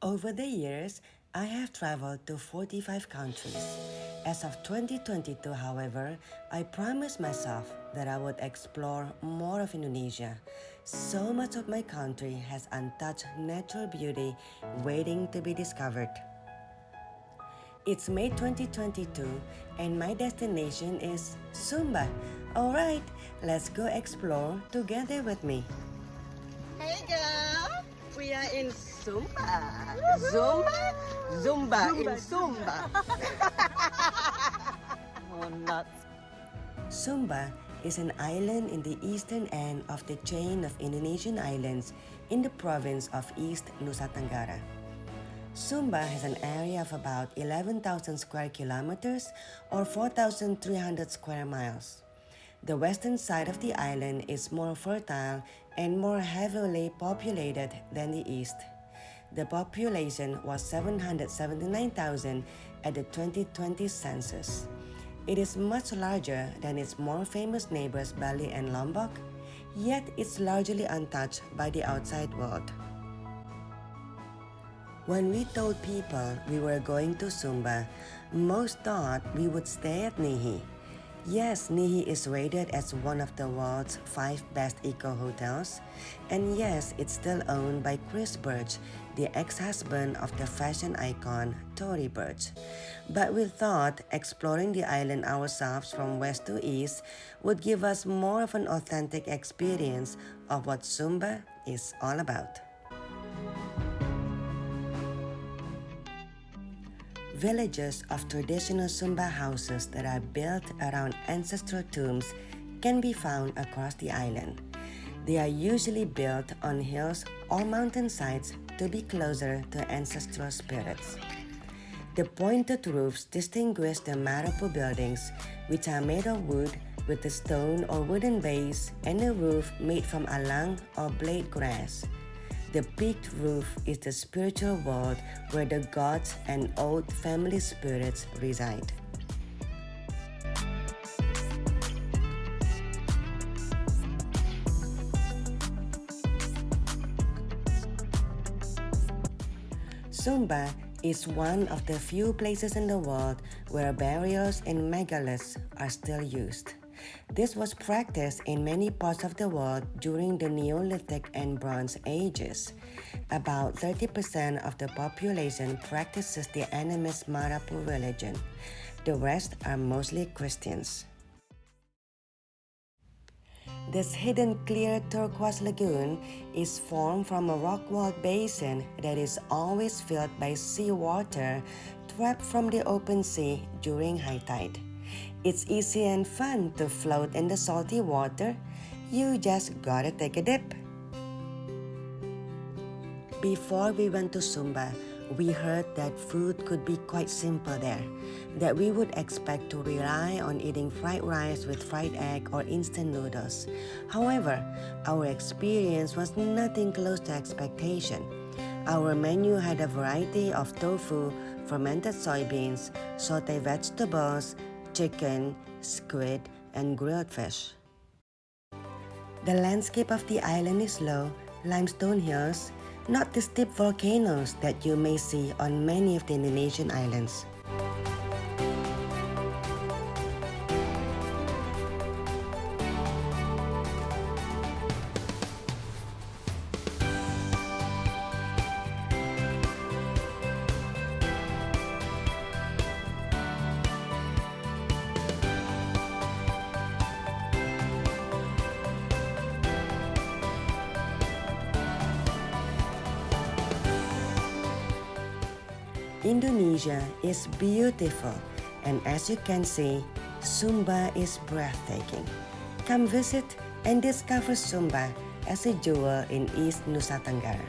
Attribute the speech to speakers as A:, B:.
A: Over the years, I have traveled to 45 countries. As of 2022, however, I promised myself that I would explore more of Indonesia. So much of my country has untouched natural beauty waiting to be discovered. It's May 2022 and my destination is Sumba. Alright, let's go explore together with me.
B: Hey girl, we are in Sumba. Zumba in Sumba. Oh, nuts.
A: Sumba is an island in the eastern end of the chain of Indonesian islands in the province of East Nusa Tenggara. Sumba has an area of about 11,000 square kilometers or 4,300 square miles. The western side of the island is more fertile and more heavily populated than the east. The population was 779,000 at the 2020 census. It is much larger than its more famous neighbors Bali and Lombok, yet it's largely untouched by the outside world. When we told people we were going to Sumba, most thought we would stay at Nihi. Yes, Nihi is rated as one of the world's 5 best eco-hotels. And yes, it's still owned by Chris Birch, the ex-husband of the fashion icon Tory Burch. But we thought exploring the island ourselves from west to east would give us more of an authentic experience of what Sumba is all about. Villages of traditional Sumba houses that are built around ancestral tombs can be found across the island. They are usually built on hills or mountainsides to be closer to ancestral spirits. The pointed roofs distinguish the Marapu buildings, which are made of wood with a stone or wooden base and a roof made from alang or blade grass. The peaked roof is the spiritual world where the gods and old family spirits reside. Sumba is one of the few places in the world where burials and megaliths are still used. This was practiced in many parts of the world during the Neolithic and Bronze Ages. About 30% of the population practices the animist Marapu religion. The rest are mostly Christians. This hidden clear turquoise lagoon is formed from a rock-walled basin that is always filled by seawater trapped from the open sea during high tide. It's easy and fun to float in the salty water. You just gotta take a dip. Before we went to Sumba, we heard that food could be quite simple there, that we would expect to rely on eating fried rice with fried egg or instant noodles. However, our experience was nothing close to expectation. Our menu had a variety of tofu, fermented soybeans, sauteed vegetables, chicken, squid, and grilled fish. The landscape of the island is low, limestone hills, not the steep volcanoes that you may see on many of the Indonesian islands. Indonesia is beautiful, and as you can see, Sumba is breathtaking. Come visit and discover Sumba as a jewel in East Nusa Tenggara.